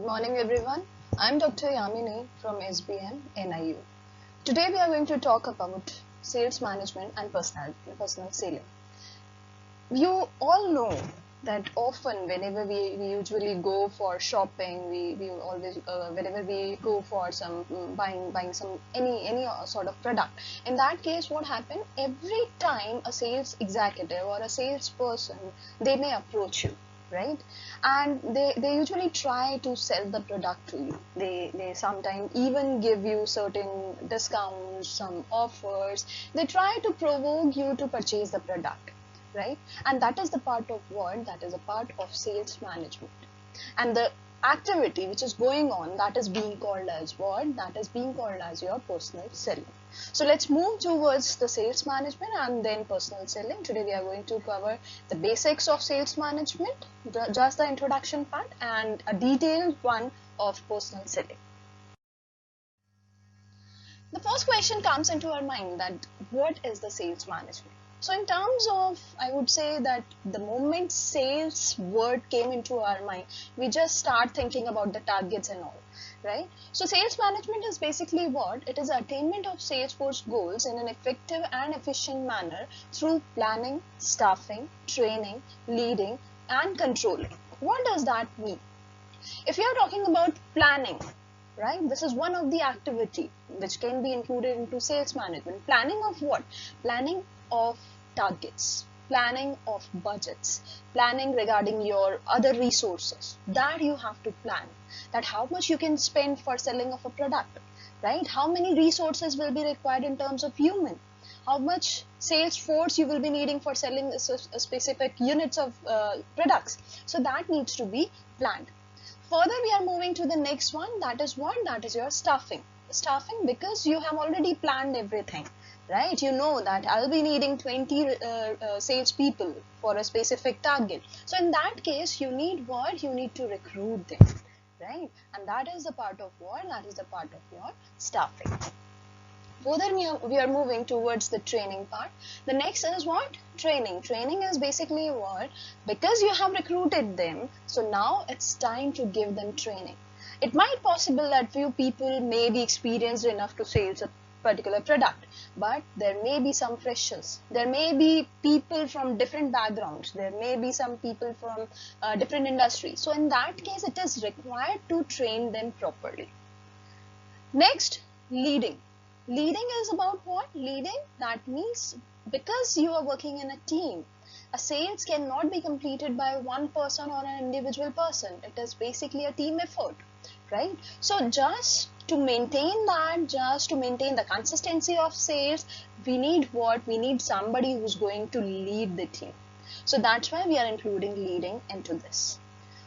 morning everyone. I'm Dr. Yamini from SBM NIU. Today we are going to talk about sales management and personal selling. You all know that often whenever we usually go for shopping, we always whenever we go for some buying some any sort of product. In that case, what happened? Every time a sales executive or a salesperson, they may approach you, right? And they usually try to sell the product to you. They sometimes even give you certain discounts, some offers. They try to provoke you to purchase the product, right? And that is the part of what? That is a part of sales management. And the activity which is going on, that is being called as what? That is being called as your personal selling. So let's move towards the sales management and then personal selling. Today we are going to cover the basics of sales management, just the introduction part, and a detailed one of personal selling. The first question comes into our mind, that what is the sales management? So in terms of, I would say that the moment sales word came into our mind, we just start thinking about the targets and all, right? So sales management is basically what? It is attainment of Salesforce goals in an effective and efficient manner through planning, staffing, training, leading, and controlling. What does that mean? If you are talking about planning, right, this is one of the activity which can be included into sales management. Planning of what? Planning of targets, planning of budgets, planning regarding your other resources that you have to plan, that how much you can spend for selling of a product, right? How many resources will be required in terms of human, how much sales force you will be needing for selling a specific units of products. So that needs to be planned. Further, we are moving to the next one. That is what? That is your staffing. Staffing, because you have already planned everything, right? You know that I'll be needing 20 sales people for a specific target. So in that case, you need what? You need to recruit them, right? And that is the part of what? That is the part of your staffing. Further, we are moving towards the training part. The next is what? Training. Training is basically what? Because you have recruited them, so now it's time to give them training. It might possible that few people may be experienced enough to sell a particular product, but there may be some freshers. There may be people from different backgrounds. There may be some people from different industries. So in that case, it is required to train them properly. Next, leading. Leading is about what? Leading, that means because you are working in a team, a sales cannot be completed by one person or an individual person. It is basically a team effort, right? So just to maintain that, just to maintain the consistency of sales, we need what? We need somebody who's going to lead the team. So that's why we are including leading into this.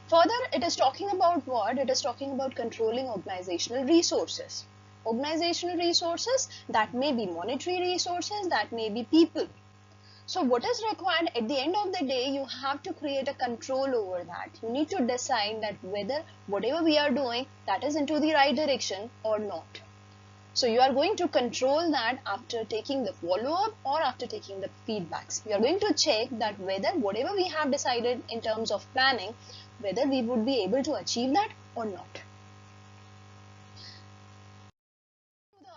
Further, it is talking about what? It is talking about controlling organizational resources. Organizational resources, that may be monetary resources, that may be people. So what is required at the end of the day? You have to create a control over that. You need to decide that whether whatever we are doing, that is into the right direction or not. So you are going to control that after taking the follow-up or after taking the feedbacks. You are going to check that whether whatever we have decided in terms of planning, whether we would be able to achieve that or not.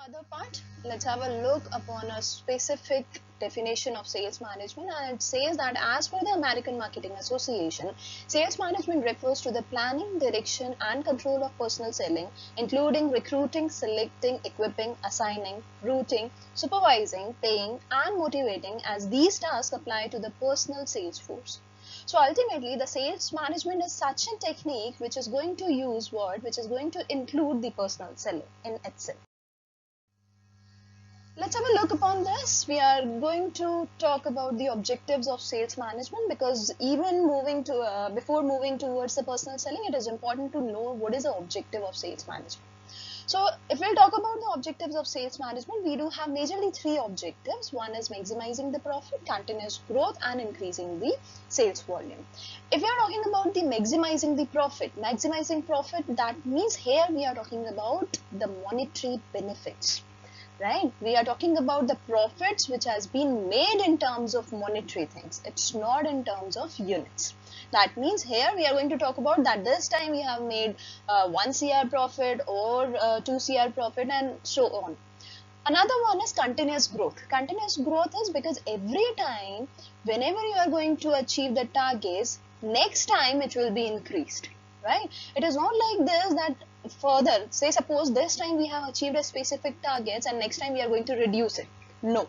Other part, let's have a look upon a specific definition of sales management, and it says that as per the American Marketing Association, sales management refers to the planning, direction and control of personal selling, including recruiting, selecting, equipping, assigning, routing, supervising, paying and motivating, as these tasks apply to the personal sales force. So ultimately, the sales management is such a technique which is going to use what? Which is going to include the personal selling in itself. Let's have a look upon this. We are going to talk about the objectives of sales management, because even before moving towards the personal selling, it is important to know what is the objective of sales management. So if we'll talk about the objectives of sales management, we do have majorly three objectives. One is maximizing the profit, continuous growth and increasing the sales volume. If we are talking about the maximizing profit, that means here we are talking about the monetary benefits, right? We are talking about the profits which has been made in terms of monetary things. It's not in terms of units. That means here we are going to talk about that this time we have made 1 CR profit or 2 CR profit and so on. Another one is continuous growth. Continuous growth is because every time whenever you are going to achieve the targets, next time it will be increased, right? It is not like this that further, say suppose this time we have achieved a specific targets and next time we are going to reduce it. No.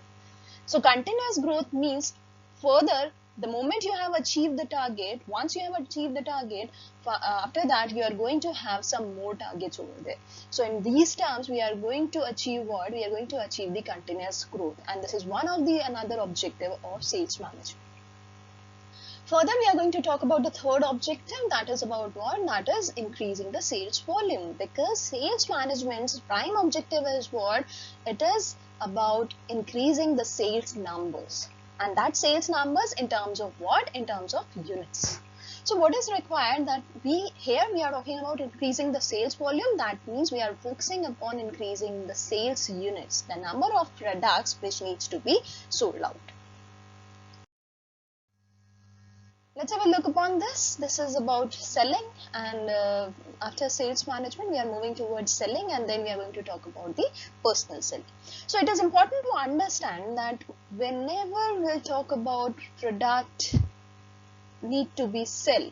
So continuous growth means further, the moment you have achieved the target, once you have achieved the target, after that you are going to have some more targets over there. So in these terms, we are going to achieve what? We are going to achieve the continuous growth, and this is one of the another objective of sales management. Further, we are going to talk about the third objective, that is about what? That is increasing the sales volume, because sales management's prime objective is what? It is about increasing the sales numbers, and that sales numbers in terms of what? In terms of units. So what is required that we are talking about increasing the sales volume. That means we are focusing upon increasing the sales units, the number of products which needs to be sold out. Let's have a look upon this. This is about selling, and after sales management we are moving towards selling, and then we are going to talk about the personal selling. So it is important to understand that whenever we'll talk about product need to be sell,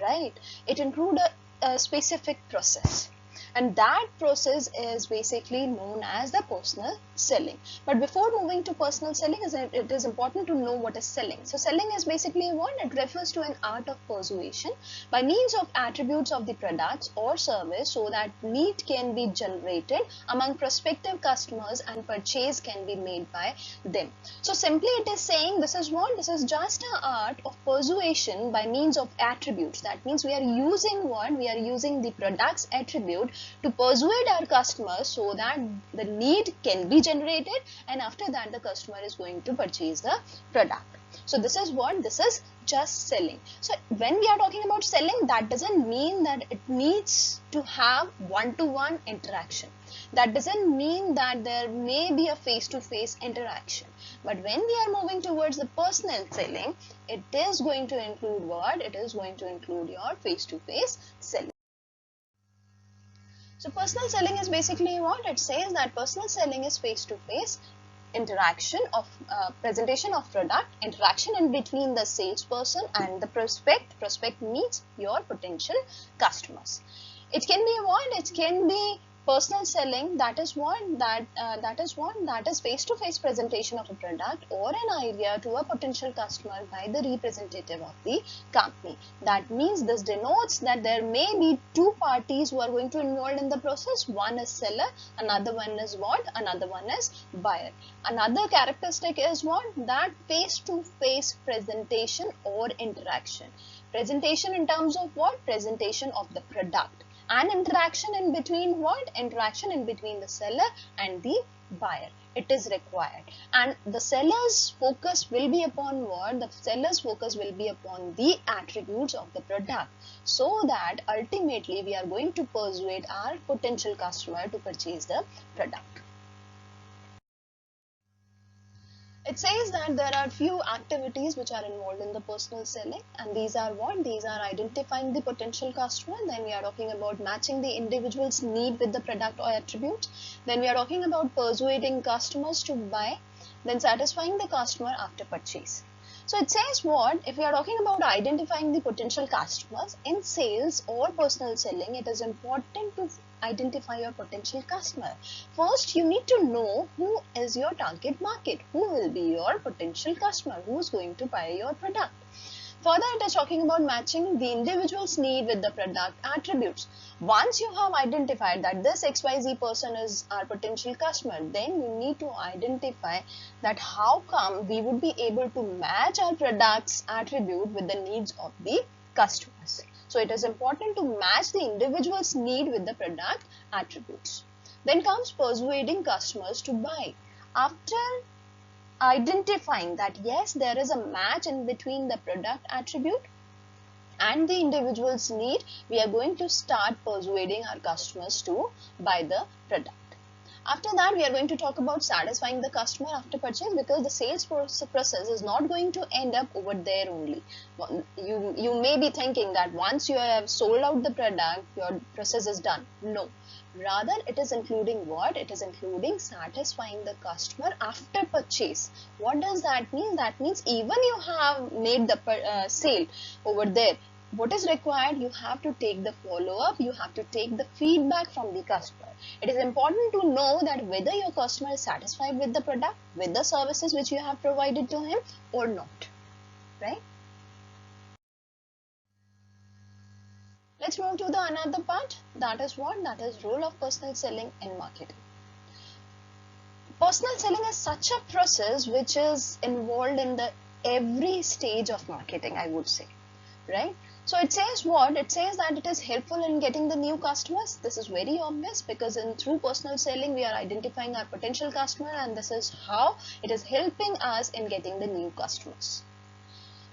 right, it includes a specific process, and that process is basically known as the personal selling. But before moving to personal selling, it is important to know what is selling. So selling is basically what? It refers to an art of persuasion by means of attributes of the products or service so that need can be generated among prospective customers and purchase can be made by them. So simply it is saying this is what? This is just an art of persuasion by means of attributes. That means we are using what? We are using the product's attribute to persuade our customers so that the need can be generated, and after that the customer is going to purchase the product. So this is what? This is just selling. So when we are talking about selling, that doesn't mean that it needs to have one-to-one interaction. That doesn't mean that there may be a face-to-face interaction. But when we are moving towards the personal selling, it is going to include what? It is going to include your face-to-face selling. So personal selling is basically what? It says that personal selling is face-to-face interaction of presentation of product, interaction in between the salesperson and the prospect. Prospect means your potential customers. It can be what? It can be personal selling, that is face-to-face presentation of a product or an idea to a potential customer by the representative of the company. That means this denotes that there may be two parties who are going to involve in the process. One is seller, another one is what? Another one is buyer. Another characteristic is what? That face-to-face presentation or interaction. Presentation in terms of what? Presentation of the product. And interaction in between what? Interaction in between the seller and the buyer. It is required. And the seller's focus will be upon what? The seller's focus will be upon the attributes of the product, so that ultimately we are going to persuade our potential customer to purchase the product. It says that there are few activities which are involved in the personal selling, and these are what? These are identifying the potential customer, then we are talking about matching the individual's need with the product or attributes, then we are talking about persuading customers to buy, then satisfying the customer after purchase. So it says what? If we are talking about identifying the potential customers in sales or personal selling, it is important to identify your potential customer. First, you need to know who is your target market, who will be your potential customer, who is going to buy your product. Further, it is talking about matching the individual's need with the product attributes. Once you have identified that this XYZ person is our potential customer, then you need to identify that how come we would be able to match our product's attribute with the needs of the customers. So it is important to match the individual's need with the product attributes. Then comes persuading customers to buy. After identifying that yes, there is a match in between the product attribute and the individual's need, we are going to start persuading our customers to buy the product. After that, we are going to talk about satisfying the customer after purchase, because the sales process is not going to end up over there only. You may be thinking that once you have sold out the product, your process is done. No. Rather, it is including what? It is including satisfying the customer after purchase. What does that mean? That means even you have made the sale over there, what is required? You have to take the follow-up, you have to take the feedback from the customer. It is important to know that whether your customer is satisfied with the product, with the services which you have provided to him or not, right? Let's move to the another part. That is what? That is role of personal selling in marketing. Personal selling is such a process which is involved in the every stage of marketing, I would say, right? So it says what? It says that it is helpful in getting the new customers. This is very obvious, because through personal selling we are identifying our potential customer, and this is how it is helping us in getting the new customers.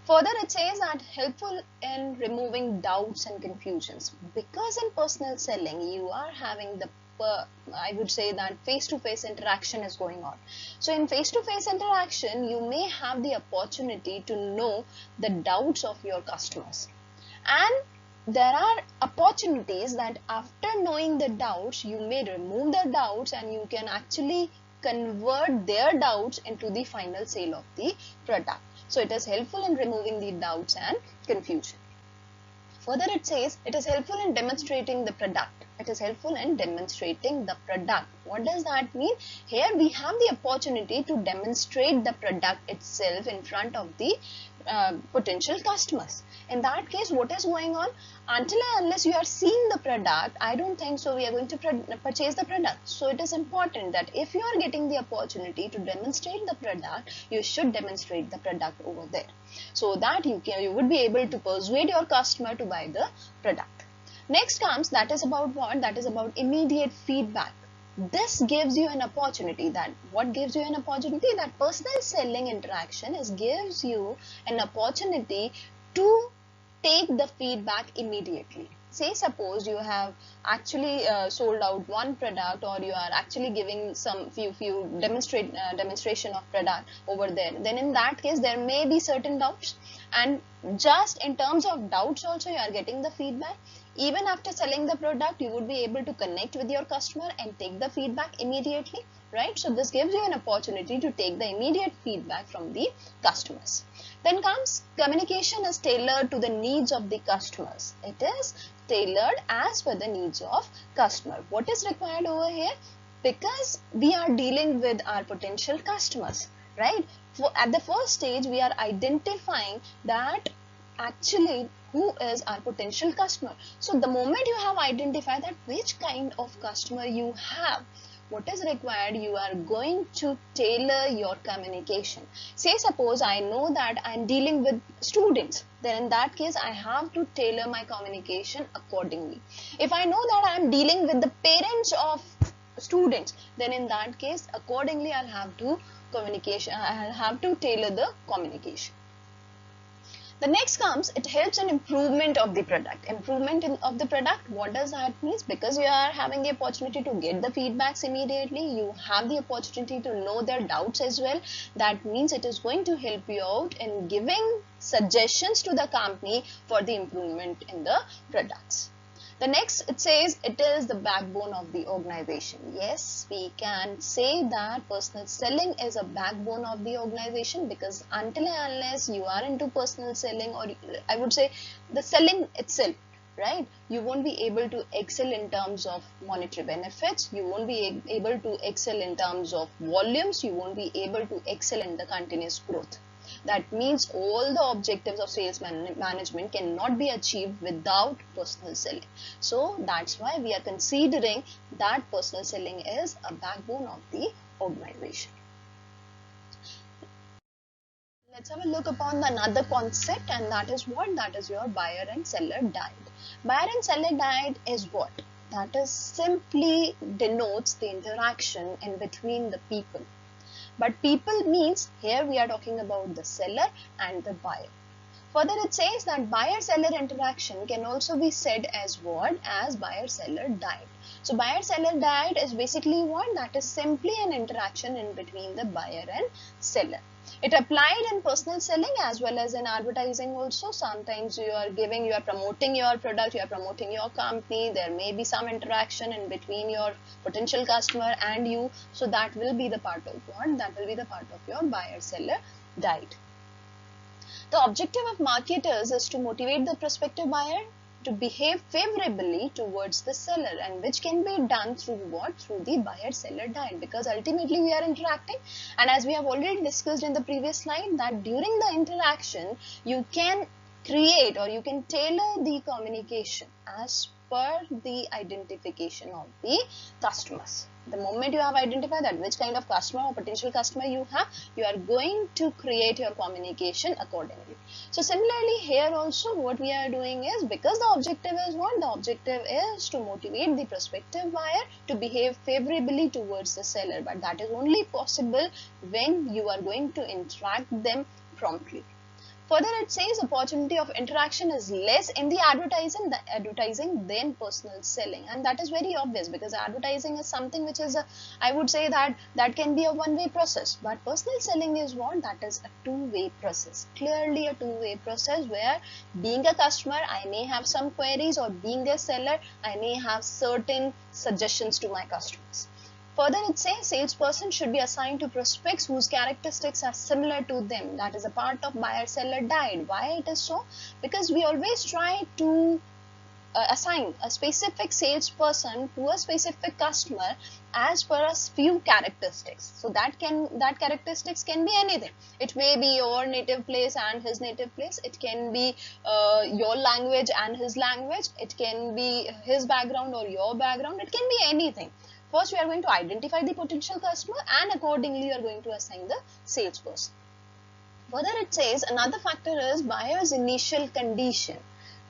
Further, it says that helpful in removing doubts and confusions, because in personal selling you are having the I would say that face-to-face interaction is going on. So in face-to-face interaction, you may have the opportunity to know the doubts of your customers. And there are opportunities that after knowing the doubts, you may remove the doubts and you can actually convert their doubts into the final sale of the product. So it is helpful in removing the doubts and confusion. Further, it says it is helpful in demonstrating the product. It is helpful in demonstrating the product. What does that mean? Here we have the opportunity to demonstrate the product itself in front of the potential customers. In that case, what is going on? Until and unless you are seeing the product, I don't think so we are going to purchase the product. So it is important that if you are getting the opportunity to demonstrate the product, you should demonstrate the product over there, so that you would be able to persuade your customer to buy the product. Next comes, that is about what? That is about immediate feedback. This gives you an opportunity. That what gives you an opportunity? That personal selling interaction gives you an opportunity to take the feedback immediately. Say suppose you have actually sold out one product, or you are actually giving some few demonstration of product over there. Then in that case there may be certain doubts, and just in terms of doubts also you are getting the feedback. Even after selling the product, you would be able to connect with your customer and take the feedback immediately, right? So this gives you an opportunity to take the immediate feedback from the customers. Then comes communication is tailored to the needs of the customers. It is tailored as per the needs of customer. What is required over here? Because we are dealing with our potential customers, right? At the first stage, we are identifying that actually who is our potential customer. So the moment you have identified that which kind of customer you have, what is required? You are going to tailor your communication. Say suppose I know that I am dealing with students, then in that case I have to tailor my communication accordingly. If I know that I am dealing with the parents of students, then in that case accordingly I'll have to tailor the communication. The next comes, it helps in improvement of the product. Improvement of the product, what does that mean? Because you are having the opportunity to get the feedbacks immediately, you have the opportunity to know their doubts as well. That means it is going to help you out in giving suggestions to the company for the improvement in the products. The next, it says it is the backbone of the organization. Yes, we can say that personal selling is a backbone of the organization, because until and unless you are into personal selling, or I would say the selling itself, right, you won't be able to excel in terms of monetary benefits, you won't be able to excel in terms of volumes, you won't be able to excel in the continuous growth. That means all the objectives of sales management cannot be achieved without personal selling. So that's why we are considering that personal selling is a backbone of the organization. Let's have a look upon another concept, and that is what? That is your buyer and seller diet. Buyer and seller diet is what? That is simply denotes the interaction in between the people. But people means here we are talking about the seller and the buyer. Further, it says that buyer-seller interaction can also be said as what? As buyer-seller diet. So buyer-seller diet is basically what? That is simply an interaction in between the buyer and seller. It applied in personal selling as well as in advertising also. Sometimes you are promoting your product, you are promoting your company. There may be some interaction in between your potential customer and you. So that will be the part of what? That will be the part of your buyer-seller diet. The objective of marketers is to motivate the prospective buyer to behave favorably towards the seller, and which can be done through what? Through the buyer-seller diet, because ultimately we are interacting, and as we have already discussed in the previous slide, that during the interaction you can create or you can tailor the communication as per the identification of the customers. The moment you have identified that which kind of customer or potential customer you have, you are going to create your communication accordingly. So similarly here also what we are doing is, because the objective is what? The objective is to motivate the prospective buyer to behave favorably towards the seller, but that is only possible when you are going to interact them promptly. Further, it says opportunity of interaction is less in the advertising than personal selling, and that is very obvious, because advertising is something which is I would say that can be a one-way process, but personal selling is what? That is a two-way process, clearly a two-way process, where being a customer I may have some queries, or being a seller I may have certain suggestions to my customers. Further, it says salesperson should be assigned to prospects whose characteristics are similar to them. That is a part of buyer-seller diet. Why it is so? Because we always try to assign a specific salesperson to a specific customer as per a few characteristics. So that characteristics can be anything. It may be your native place and his native place. It can be your language and his language. It can be his background or your background. It can be anything. First, we are going to identify the potential customer, and accordingly, you are going to assign the salesperson. Further, it says another factor is buyer's initial condition,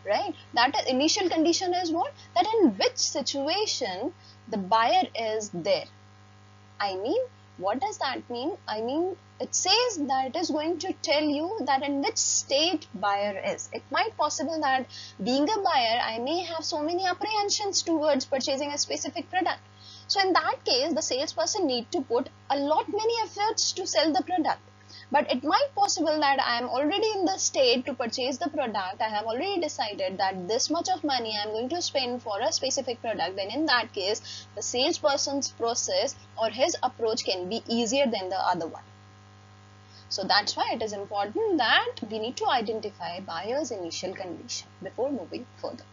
right? That initial condition is what? That in which situation the buyer is there. I mean, what does that mean? I mean, it says that it is going to tell you that in which state buyer is. It might possible that being a buyer, I may have so many apprehensions towards purchasing a specific product. So in that case, the salesperson need to put a lot many efforts to sell the product. But it might possible that I am already in the state to purchase the product. I have already decided that this much of money I am going to spend for a specific product. Then in that case, the salesperson's process or his approach can be easier than the other one. So that's why it is important that we need to identify buyer's initial condition before moving further.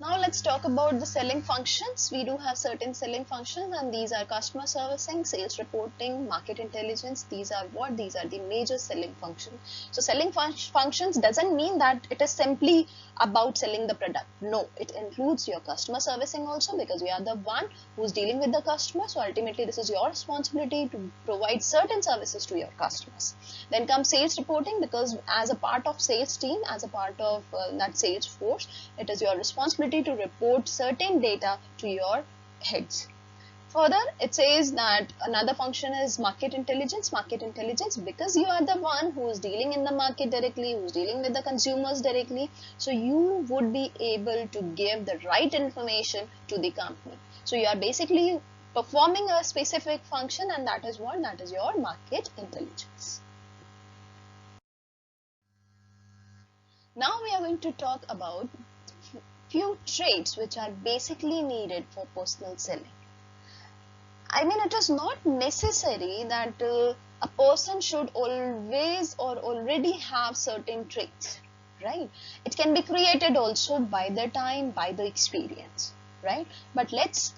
Now let's talk about the selling functions. We do have certain selling functions, and these are customer servicing, sales reporting, market intelligence. These are what? These are the major selling functions. So selling functions doesn't mean that it is simply about selling the product. No, it includes your customer servicing also, because you are the one who's dealing with the customer. So ultimately this is your responsibility to provide certain services to your customers. Then comes sales reporting, because as a part of sales team, as a part of that sales force, it is your responsibility to report certain data to your heads. Further, it says that another function is market intelligence. Market intelligence, because you are the one who is dealing in the market directly, who is dealing with the consumers directly. So you would be able to give the right information to the company. So you are basically performing a specific function, and that is what? That is your market intelligence. Now we are going to talk about few traits which are basically needed for personal selling. I mean, it is not necessary that a person should always or already have certain traits, right? It can be created also by the time, by the experience, right? But let's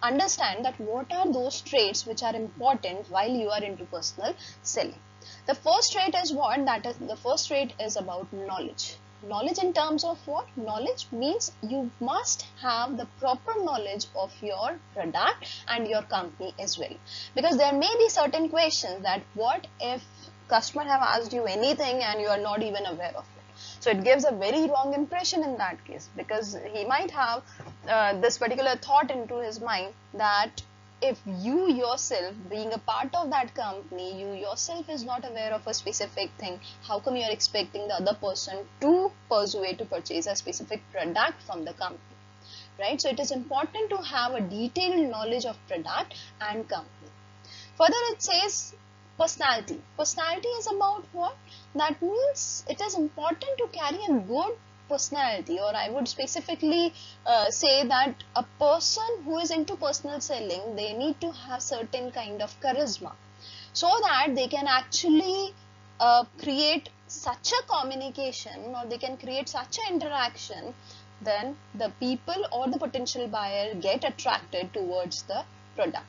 understand that what are those traits which are important while you are into personal selling. The first trait is what? That is, the first trait is about knowledge. Knowledge in terms of what? Knowledge means you must have the proper knowledge of your product and your company as well. Because there may be certain questions that what if customer have asked you anything and you are not even aware of it. So it gives a very wrong impression in that case, because he might have this particular thought into his mind that if you yourself, being a part of that company, you yourself is not aware of a specific thing, how come you are expecting the other person to persuade to purchase a specific product from the company, right? So it is important to have a detailed knowledge of product and company. Further, it says personality. Personality is about what? That means it is important to carry a good personality, or I would specifically say that a person who is into personal selling, they need to have certain kind of charisma, so that they can actually create such a communication, or they can create such an interaction, then the people or the potential buyer get attracted towards the product.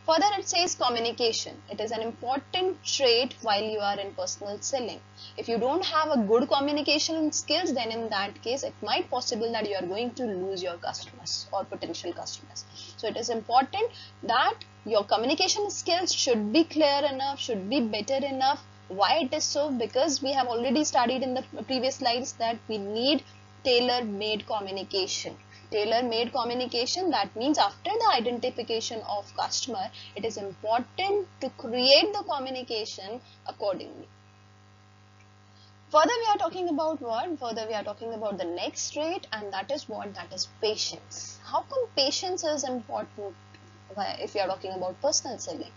Further, it says communication. It is an important trait while you are in personal selling. If you don't have a good communication skills, then in that case, it might possible that you are going to lose your customers or potential customers. So it is important that your communication skills should be clear enough, should be better enough. Why it is so? Because we have already studied in the previous slides that we need tailor-made communication. Tailor-made communication, that means after the identification of customer, it is important to create the communication accordingly. Further, we are talking about what? Further, we are talking about the next trait, and that is what? That is patience. How come patience is important if you are talking about personal selling?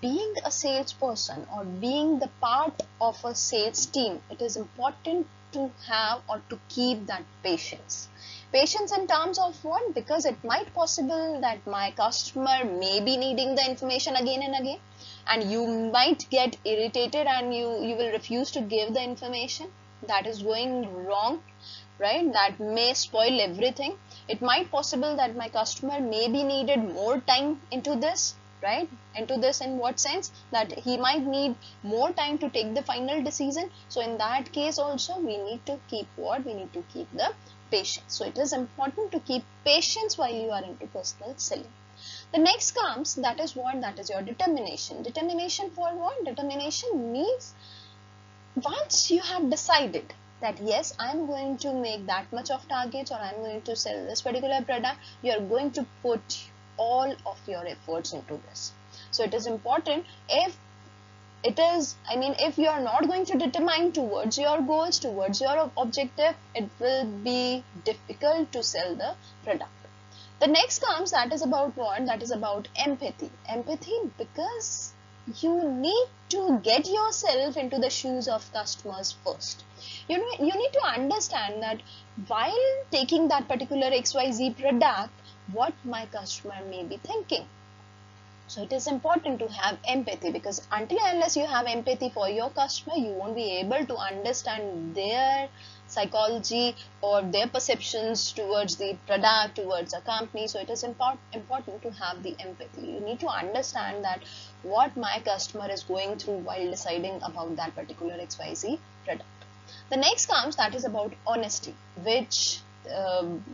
Being a salesperson or being the part of a sales team, it is important to have or to keep that patience. Patience in terms of what? Because it might possible that my customer may be needing the information again and again, and you might get irritated and you will refuse to give the information. That is going wrong, right? That may spoil everything. It might possible that my customer may be needed more time into this, right? Into this in what sense? That he might need more time to take the final decision. So in that case also we need to keep what? We need to keep the patience. So it is important to keep patience while you are into personal selling. The next comes, that is what? That is your determination. Determination for what? Determination means once you have decided that yes, I am going to make that much of targets, or I am going to sell this particular product, you are going to put all of your efforts into this. So it is important. If it is, if you are not going to determine towards your goals, towards your objective, it will be difficult to sell the product. The next comes, that is about what? That is about empathy. Empathy, because you need to get yourself into the shoes of customers first. You need to understand that while taking that particular XYZ product, what my customer may be thinking. So it is important to have empathy, because until and unless you have empathy for your customer, you won't be able to understand their psychology or their perceptions towards the product, towards a company. So it is important to have the empathy. You need to understand that what my customer is going through while deciding about that particular XYZ product. The next comes, that is about honesty, which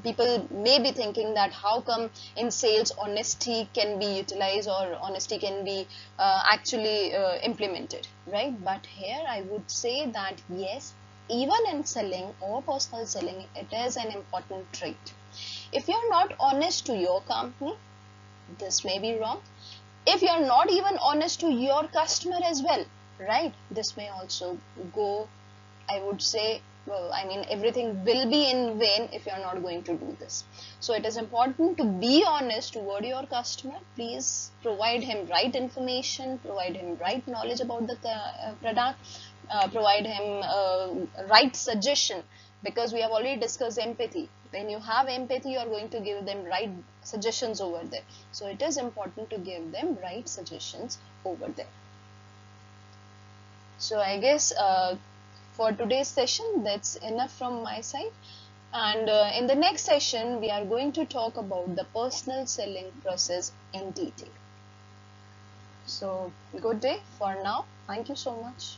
people may be thinking that how come in sales honesty can be utilized or honesty can be actually implemented, right? But here I would say that yes, even in selling or personal selling, it is an important trait. If you're not honest to your company, this may be wrong. If you're not even honest to your customer as well, right, this may also go, I would say, everything will be in vain if you are not going to do this. So it is important to be honest toward your customer. Please provide him right information, provide him right knowledge about the product, provide him right suggestion, because we have already discussed empathy. When you have empathy, you are going to give them right suggestions over there. So it is important to give them right suggestions over there. So I guess for today's session, that's enough from my side. And in the next session, we are going to talk about the personal selling process in detail. So good day for now. Thank you so much.